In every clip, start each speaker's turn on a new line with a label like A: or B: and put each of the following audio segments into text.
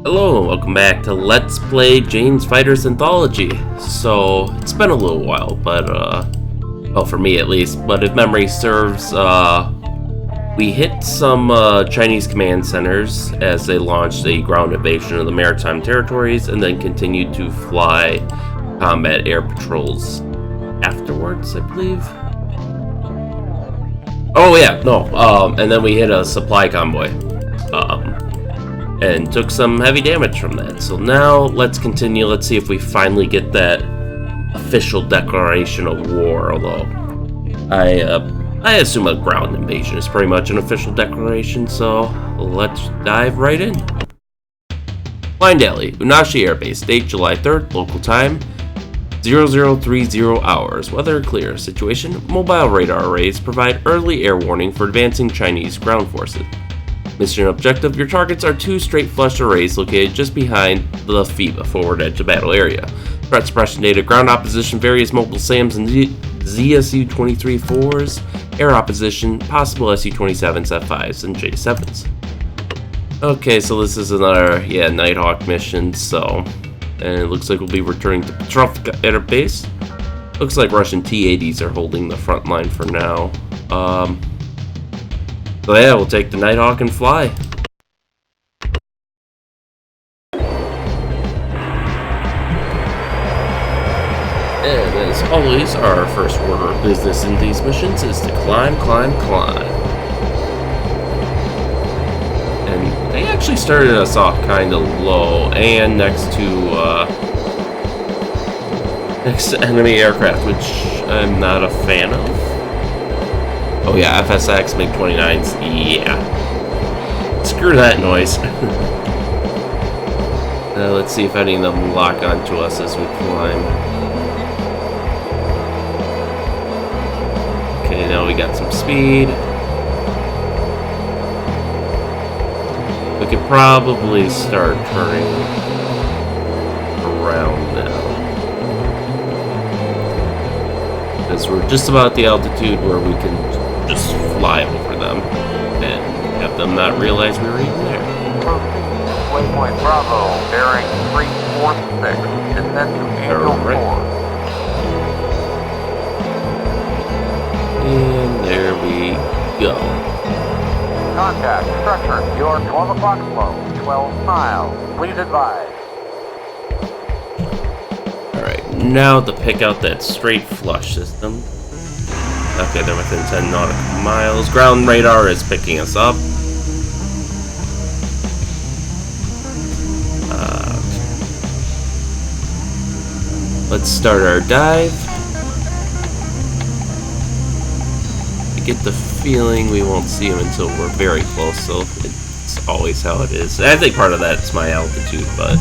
A: Hello and welcome back to Let's Play Jane's Fighters Anthology. So, it's been a little while, but, well, for me at least, but if memory serves, we hit some, Chinese command centers as they launched a ground invasion of the maritime territories and then continued to fly combat air patrols afterwards, I believe. Oh yeah, no, and then we hit a supply convoy, and took some heavy damage from that. So now let's continue. Let's see if we finally get that official declaration of war. Although I assume a ground invasion is pretty much an official declaration. So let's dive right in. Line Daily, Unashi Air Base, date July 3rd, local time 0030 hours. Weather clear. Situation: mobile radar arrays provide early air warning for advancing Chinese ground forces. Mission objective: your targets are two straight flush arrays located just behind the FIBA, forward edge of battle area. Threat suppression data: ground opposition, various mobile SAMs and ZSU-23-4s, air opposition, possible SU-27s, F-5s, and J-7s. Okay, so this is another, Nighthawk mission, and it looks like we'll be returning to Petrovka Air Base. Looks like Russian T-80s are holding the front line for now. So yeah, we'll take the Nighthawk and fly. And as always, our first order of business in these missions is to climb, climb, climb. And they actually started us off kind of low and next to enemy aircraft, which I'm not a fan of. Oh yeah, FSX, MiG-29s, yeah. Screw that noise. Let's see if any of them lock onto us as we climb. Okay, now we got some speed. We could probably start turning around now. Because we're just about at the altitude where we can just fly over them and have them not realize we were even there.
B: Waypoint Bravo, bearing 346, descend to Angel 4.
A: And there we go.
B: Contact, structure, your 12 o'clock flow, 12 miles, please advise.
A: Alright, now to pick out that straight flush system. Okay, they're within 10 nautical miles. Ground radar is picking us up. Let's start our dive. I get the feeling we won't see them until we're very close, so it's always how it is. I think part of that's my altitude, but...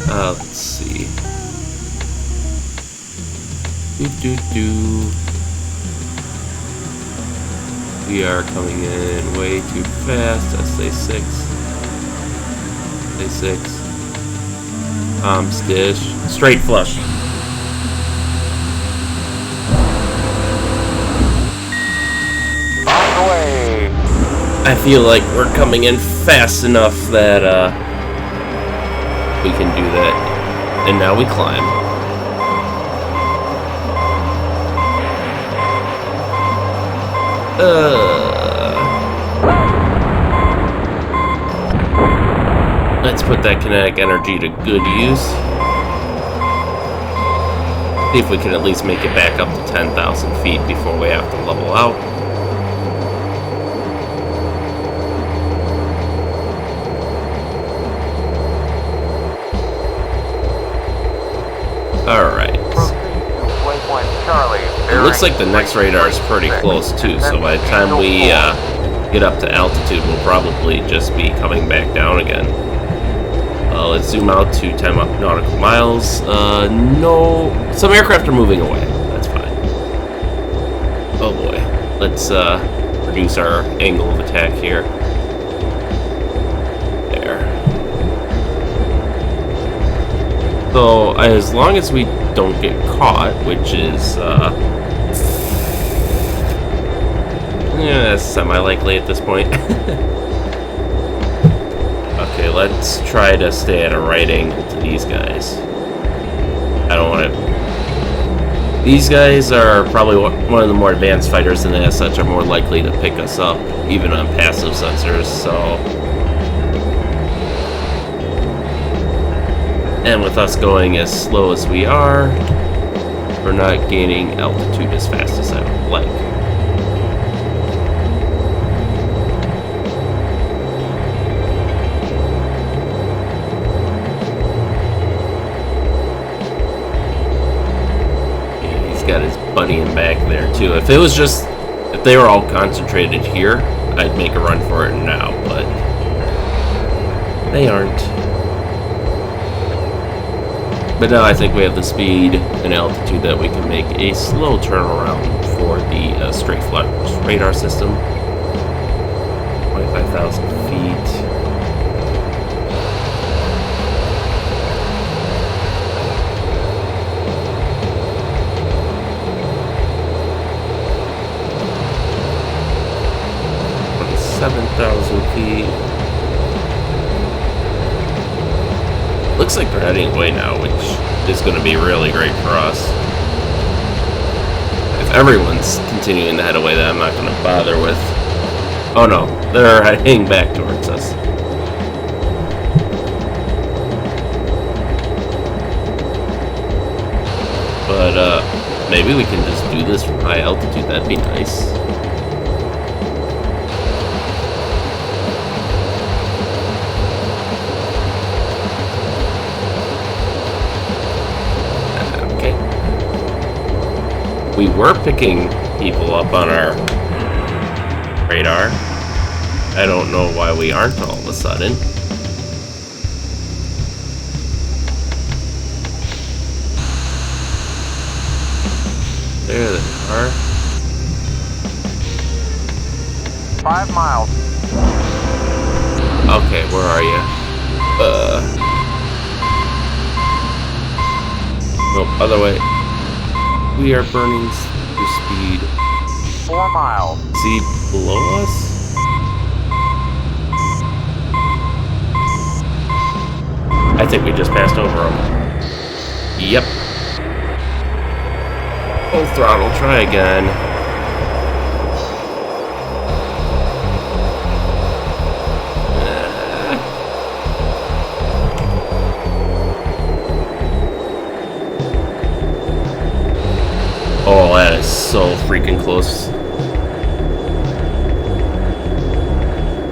A: let's see. We are coming in way too fast. SA6. SA6. Dish. Straight flush.
B: On the way.
A: I feel like we're coming in fast enough that, we can do that. And now we climb. Let's put that kinetic energy to good use. See if we can at least make it back up to 10,000 feet before we have to level out. Alright. It looks like the next radar is pretty close too, so by the time we get up to altitude, we'll probably just be coming back down again. Let's zoom out to 10 nautical miles. No, some aircraft are moving away. That's fine. Oh boy. Let's reduce our angle of attack here. There. So, as long as we don't get caught, which is, yeah, semi-likely at this point. Okay, let's try to stay at a right angle to these guys. I don't want to... These guys are probably one of the more advanced fighters, and as such are more likely to pick us up, even on passive sensors, so... And with us going as slow as we are, we're not gaining altitude as fast as I would like. Got his buddy in back there too. If it was just, if they were all concentrated here, I'd make a run for it now, but they aren't. But now I think we have the speed and altitude that we can make a slow turnaround for the straight flush radar system. 25,000 feet. feet. Looks like they're heading away now, which is going to be really great for us. If everyone's continuing to head away, then I'm not going to bother with... Oh no, they're heading back towards us. But maybe we can just do this from high altitude. That'd be nice. We were picking people up on our radar. I don't know why we aren't all of a sudden. There they are.
B: 5 miles.
A: Okay, where are you? Nope, other way. We are burning through speed.
B: 4 miles.
A: Is he below us? I think we just passed over him. Yep. Full throttle, try again. Oh, that is so freaking close.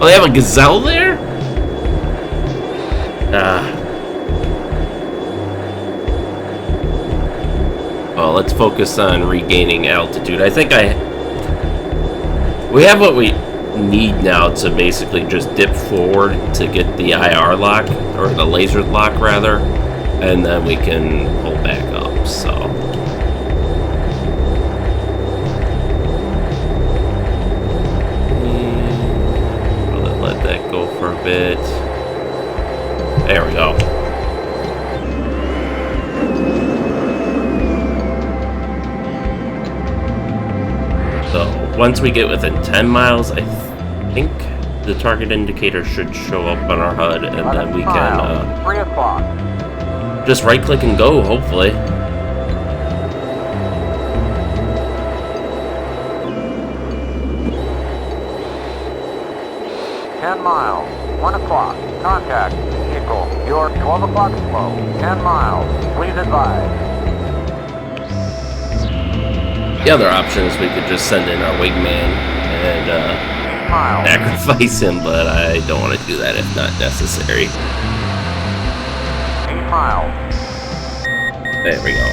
A: Oh, they have a gazelle there? Well, let's focus on regaining altitude. I think we have what we need now to basically just dip forward to get the IR lock, or the laser lock rather, and then we can pull back up, so. Let that go for a bit. There we go. So once we get within 10 miles, I think the target indicator should show up on our HUD, and then we can
B: 3 o'clock.
A: Just right click and go, hopefully.
B: Miles, 1 o'clock, contact vehicle, your 12 o'clock slow, 10 miles, please advise.
A: The other option is we could just send in our wingman and sacrifice him, but I don't want to do that if not necessary.
B: 8 miles.
A: There we go.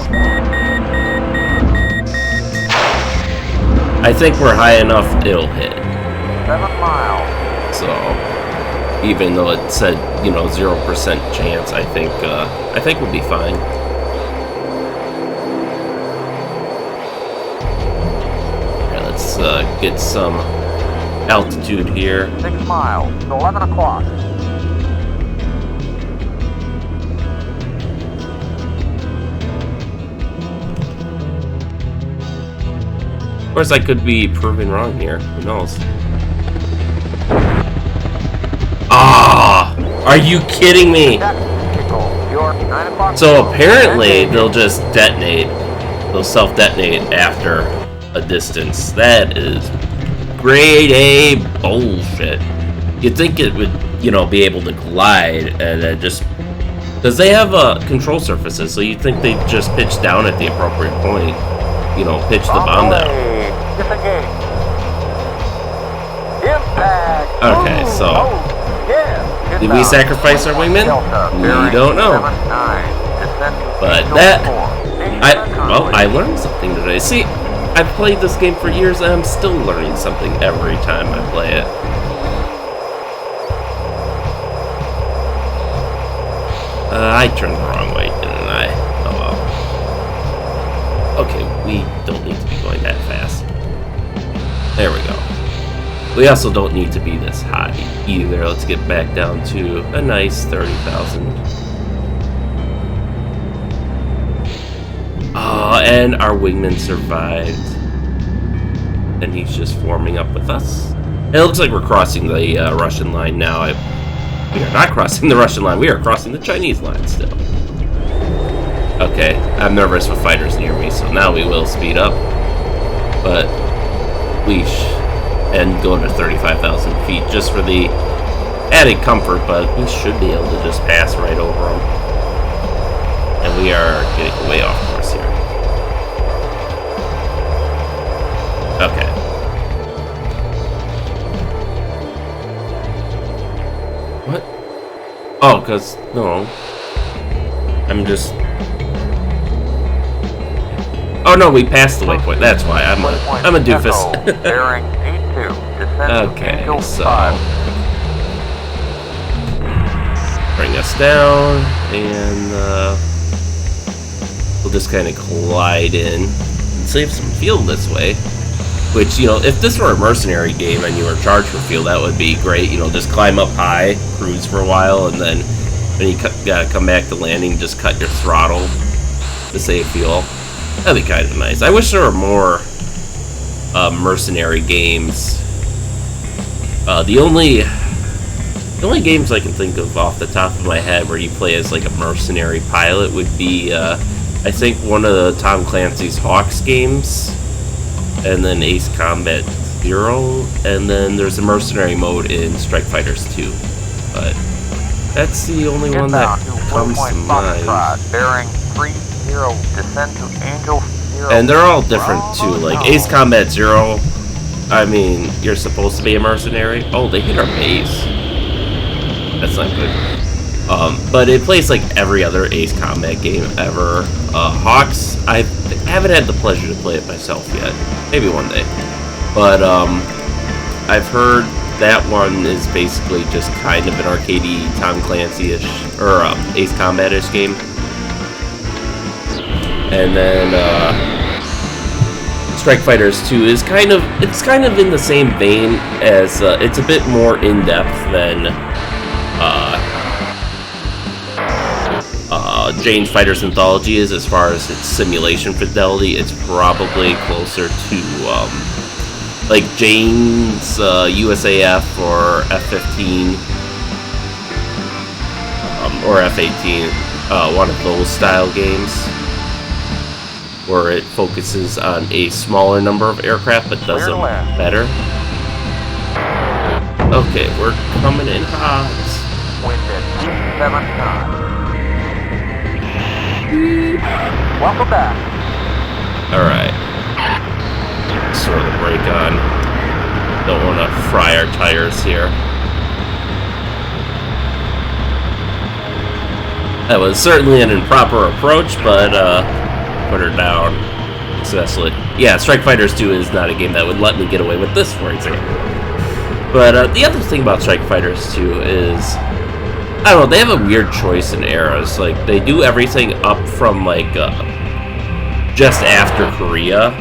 A: I think we're high enough, it'll hit.
B: 7 miles.
A: So, even though it said, 0% chance, I think we'll be fine. Alright, let's get some altitude here.
B: 6 miles, 11 o'clock.
A: Of course, I could be proven wrong here. Who knows? Ah! Are you kidding me? So apparently they'll just detonate. They'll self-detonate after a distance. That is grade A bullshit. You'd think it would, be able to glide and then just... Because they have control surfaces, so you'd think they'd just pitch down at the appropriate point. Pitch the bomb down. Okay, so... Did we sacrifice our wingman? We don't know. But that... I learned something today. See, I've played this game for years and I'm still learning something every time I play it. I turned the wrong way, didn't I? Oh well. Okay, we don't need to be going that fast. There we go. We also don't need to be this high either. Let's get back down to a nice 30,000. And our wingman survived. And he's just forming up with us. It looks like we're crossing the Russian line now. We are not crossing the Russian line. We are crossing the Chinese line still. Okay, I'm nervous with fighters near me, so now we will speed up. But and go to 35,000 feet just for the added comfort, but we should be able to just pass right over them. And we are getting way off course here. Okay. What? Oh, because, no. I'm just... Oh no, we passed the waypoint. That's why. I'm a doofus. Okay, so... Bring us down, and we'll just kind of glide in and save some fuel this way. Which, if this were a mercenary game and you were charged for fuel, that would be great. Just climb up high, cruise for a while, and then when you gotta come back to landing, just cut your throttle to save fuel. That'd be kind of nice. I wish there were more mercenary games. The only games I can think of off the top of my head where you play as like a mercenary pilot would be, I think, one of the Tom Clancy's Hawks games, and then Ace Combat 0, and then there's a mercenary mode in Strike Fighters 2. But that's the only one that comes to mind.
B: Bearing 30, descend to Angel 0.
A: And they're all different too. Like Ace Combat 0, I mean, you're supposed to be a mercenary. Oh, they hit our base. That's not good. But it plays like every other Ace Combat game ever. Hawks, I haven't had the pleasure to play it myself yet. Maybe one day. But I've heard that one is basically just kind of an arcadey Tom Clancy-ish, or Ace Combat-ish game. And then Strike Fighters 2 is kind of in the same vein as it's a bit more in depth than Jane's Fighters Anthology is as far as its simulation fidelity. It's probably closer to like Jane's USAF or F-15 or F-18, one of those style games, where it focuses on a smaller number of aircraft but does them better. Okay, we're coming in hot.
B: Wind at 7 knots. Welcome back.
A: Alright. Throw the brake on. Don't want to fry our tires here. That was certainly an improper approach, but put her down successfully. Yeah, Strike Fighters 2 is not a game that would let me get away with this, for example. But the other thing about Strike Fighters 2 is, I don't know, they have a weird choice in eras. Like, they do everything up from, like, just after Korea.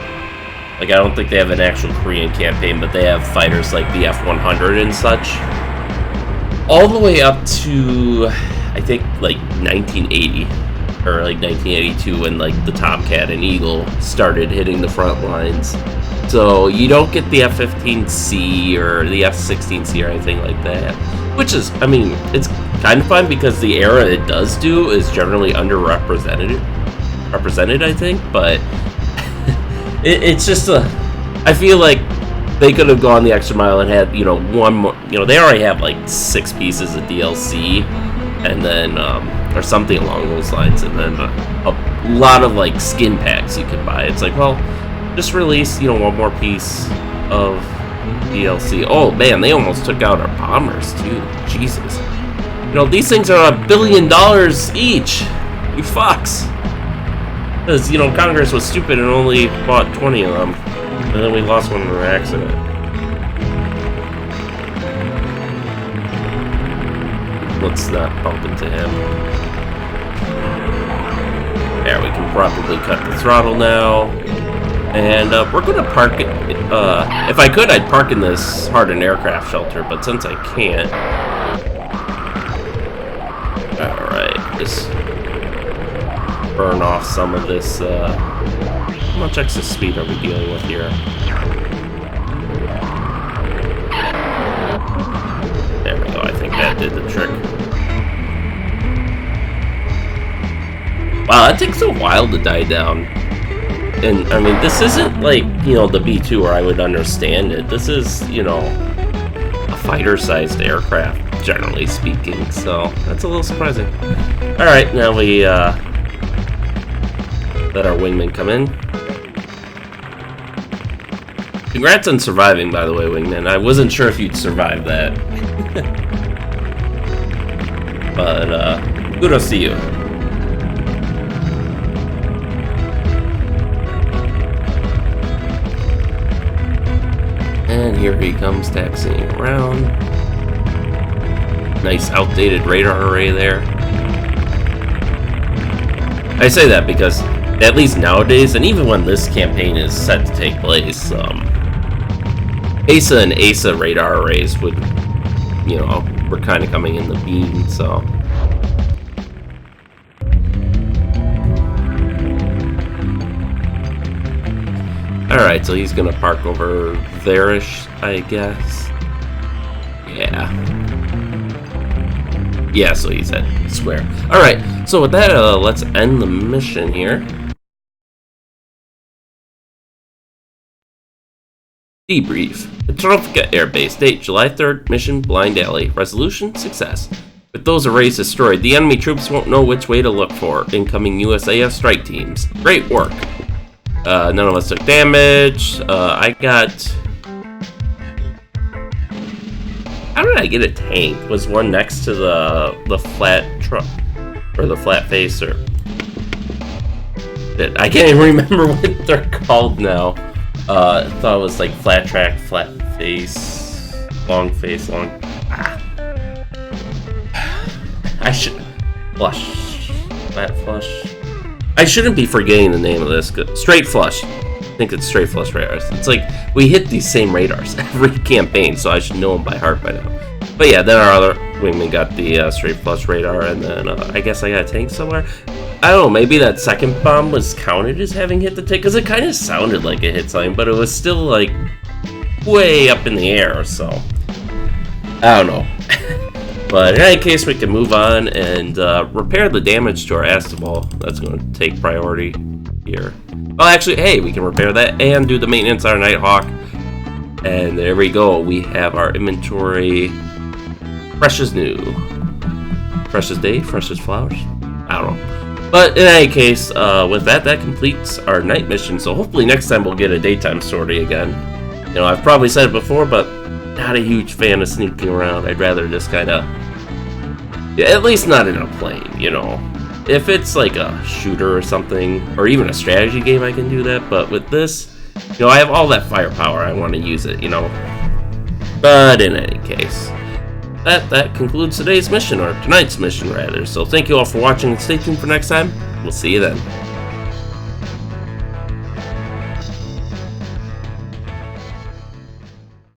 A: Like, I don't think they have an actual Korean campaign, but they have fighters like the F-100 and such. All the way up to, I think, like, 1980. Or, like, 1982, when, like, the Tomcat and Eagle started hitting the front lines. So you don't get the F-15C or the F-16C or anything like that. Which is, I mean, it's kind of fun because the era it does do is generally underrepresented, I think. But it's just I feel like they could have gone the extra mile and had, you know, one more. You know, they already have like 6 pieces of DLC, and then or something along those lines, and then a lot of like skin packs you could buy. It's like, well, just release, you know, one more piece of DLC. Oh man, they almost took out our bombers too. Jesus, you know, these things are $1 billion each. You fucks. Because, you know, Congress was stupid and only bought 20 of them. And then we lost one in an accident. Let's not bump into him. There, we can probably cut the throttle now. And we're going to park it. If I could, I'd park in this hardened aircraft shelter, but since I can't. Alright, just burn off some of this. How much excess speed are we dealing with here? There we go, I think that did the trick. Wow, that takes a while to die down. And, I mean, this isn't like, you know, the B-2 where I would understand it. This is, you know, a fighter-sized aircraft, generally speaking. So, that's a little surprising. Alright, now we, let our wingman come in. Congrats on surviving, by the way, wingman. I wasn't sure if you'd survive that. But, kudos to you. And here he comes taxiing around. Nice outdated radar array there. I say that because, at least nowadays, and even when this campaign is set to take place, ASA and ASA radar arrays would, you know, were kind of coming in the beam, so. Alright, so he's gonna park over there-ish, I guess. Yeah. Yeah, so he's at square. Alright, so with that, let's end the mission here. Debrief. Petrovka Air Base. Date, July 3rd. Mission, Blind Alley. Resolution, success. With those arrays destroyed, the enemy troops won't know which way to look for incoming USAF strike teams. Great work. None of us took damage. I got... How did I get a tank? Was one next to the flat truck? Or the flat face, or... I can't even remember what they're called now. I thought it was like flat track, flat face, long face, long... Ah. I should... Flush. Flat flush. I shouldn't be forgetting the name of this. Straight flush. I think it's straight flush radars. It's like, we hit these same radars every campaign, so I should know them by heart by now. But yeah, then our other wingman got the straight flush radar, and then I guess I got a tank somewhere. I don't know, maybe that second bomb was counted as having hit the tank, because it kind of sounded like it hit something, but it was still like way up in the air, so I don't know. But in any case, we can move on and repair the damage to our Astable. That's going to take priority here. Well, actually, hey, we can repair that and do the maintenance on our Nighthawk. And there we go. We have our inventory fresh as new. Fresh as day, fresh as flowers. I don't know. But in any case, with that, that completes our night mission. So hopefully next time we'll get a daytime sortie again. You know, I've probably said it before, but not a huge fan of sneaking around. I'd rather just kind of... Yeah, at least not in a plane, you know. If it's like a shooter or something, or even a strategy game, I can do that. But with this, you know, I have all that firepower. I want to use it, you know. But in any case, that concludes today's mission, or tonight's mission, rather. So thank you all for watching, and stay tuned for next time. We'll see you then.